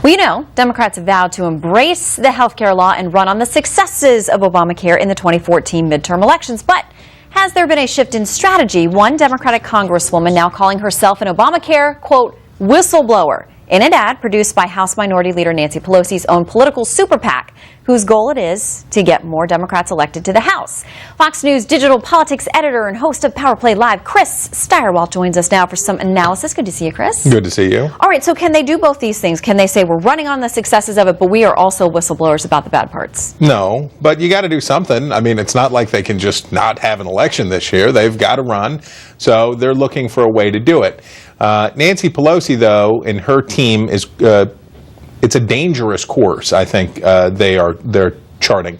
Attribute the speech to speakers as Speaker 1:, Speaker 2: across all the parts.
Speaker 1: Well, you know, Democrats vowed to embrace the health care law and run on the successes of Obamacare in the 2014 midterm elections. But has there been a shift in strategy? One Democratic congresswoman now calling herself an Obamacare, quote, whistleblower, in an ad produced by House Minority Leader Nancy Pelosi's own political SuperPAC, whose goal it is to get more Democrats elected to the House. Fox News digital politics editor and host of Power Play Live, Chris Steyerwalt, joins us now for some analysis. Good to see you, Chris.
Speaker 2: Good to see you.
Speaker 1: All right, so can they do both these things? Can they say we're running on the successes of it, but we are also whistleblowers about the bad parts?
Speaker 2: No, but you got to do something. I mean, it's not like they can just not have an election this year. They've got to run, so they're looking for a way to do it. Nancy Pelosi, though, and her team is it's a dangerous course, I think, they're charting.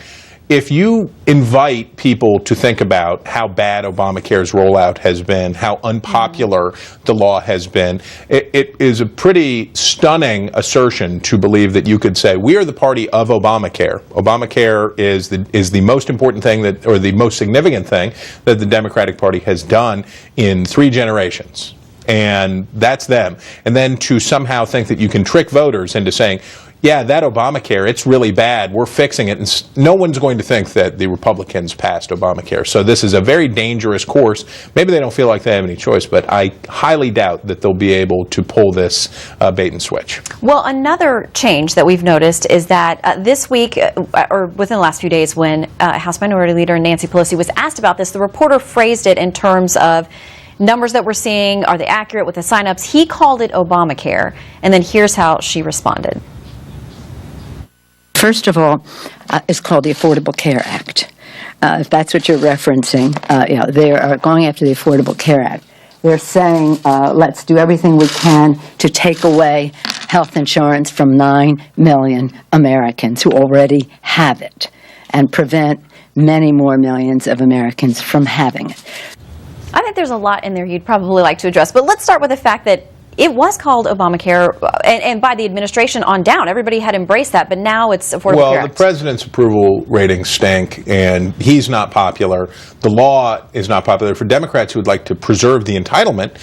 Speaker 2: If you invite people to think about how bad Obamacare's rollout has been, how unpopular the law has been, it is a pretty stunning assertion to believe that you could say, we are the party of Obamacare. Obamacare is the most important thing that, or the most significant thing that the Democratic Party has done in 3 generations. And that's them. And then to somehow think that you can trick voters into saying, yeah, that Obamacare, it's really bad, we're fixing it. And no one's going to think that the Republicans passed Obamacare. So this is a very dangerous course. Maybe they don't feel like they have any choice, but I highly doubt that they'll be able to pull this bait and switch.
Speaker 1: Well, another change that we've noticed is that this week, or within the last few days, when House Minority Leader Nancy Pelosi was asked about this, the reporter phrased it in terms of numbers that we're seeing, are they accurate with the signups? He called it Obamacare, and then here's how she responded.
Speaker 3: First of all, it's called the Affordable Care Act. If that's what you're referencing, they are going after the Affordable Care Act. They're saying, let's do everything we can to take away health insurance from 9 million Americans who already have it and prevent many more millions of Americans from having it.
Speaker 1: I think there's a lot in there you'd probably like to address, but let's start with the fact that it was called Obamacare, and by the administration on down, everybody had embraced that, but now it's Affordable Care Act.
Speaker 2: Well, the president's approval ratings stink, and he's not popular. The law is not popular. For Democrats who would like to preserve the entitlement,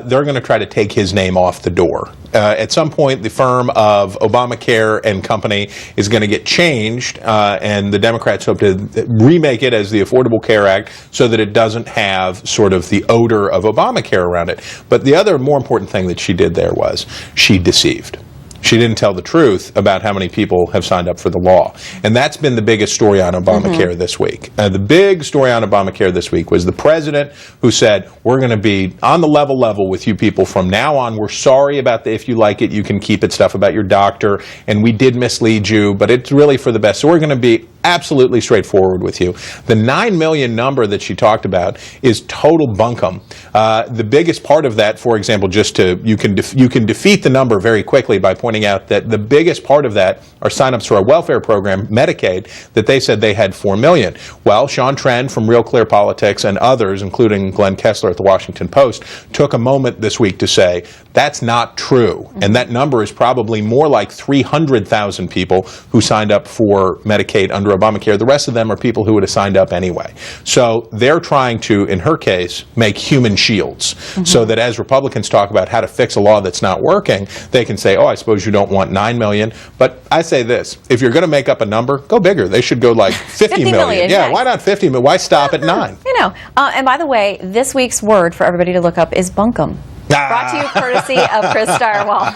Speaker 2: they're going to try to take his name off the door. At some point, the firm of Obamacare and Company is going to get changed, and the Democrats hope to remake it as the Affordable Care Act so that it doesn't have sort of the odor of Obamacare around it. But the other more important thing that she did there was she deceived. She didn't tell the truth about how many people have signed up for the law. And that's been the biggest story on Obamacare this week. The big story on Obamacare this week was the president who said, we're going to be on the level with you people from now on. We're sorry about the if you like it, you can keep it stuff about your doctor. And we did mislead you, but it's really for the best. So we're going to be absolutely straightforward with you. The 9 million number that she talked about is total bunkum. The biggest part of that, for example, just to you can defeat the number very quickly by pointing out that the biggest part of that are signups for our welfare program, Medicaid, that they said they had 4 million. Well, Sean Trend from Real Clear Politics and others, including Glenn Kessler at the Washington Post, took a moment this week to say that's not true. And that number is probably more like 300,000 people who signed up for Medicaid under Obamacare. The rest of them are people who would have signed up anyway. So they're trying to, in her case, make human shields so that as Republicans talk about how to fix a law that's not working, they can say, oh, I suppose you don't want 9 million. But I say this, if you're going to make up a number, go bigger. They should go like 50 million. Yeah, why not 50 million? Why stop at 9?
Speaker 1: You know, and by the way, this week's word for everybody to look up is bunkum. Brought to you courtesy of Chris Steyerwalt.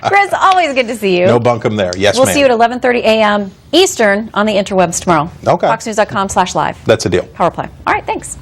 Speaker 1: Chris, always good to see you.
Speaker 2: No bunkum there. Yes, ma'am.
Speaker 1: We'll see you at 11:30 a.m. Eastern on the interwebs tomorrow.
Speaker 2: Okay.
Speaker 1: FoxNews.com/live.
Speaker 2: That's a deal.
Speaker 1: Power Play. All right, thanks.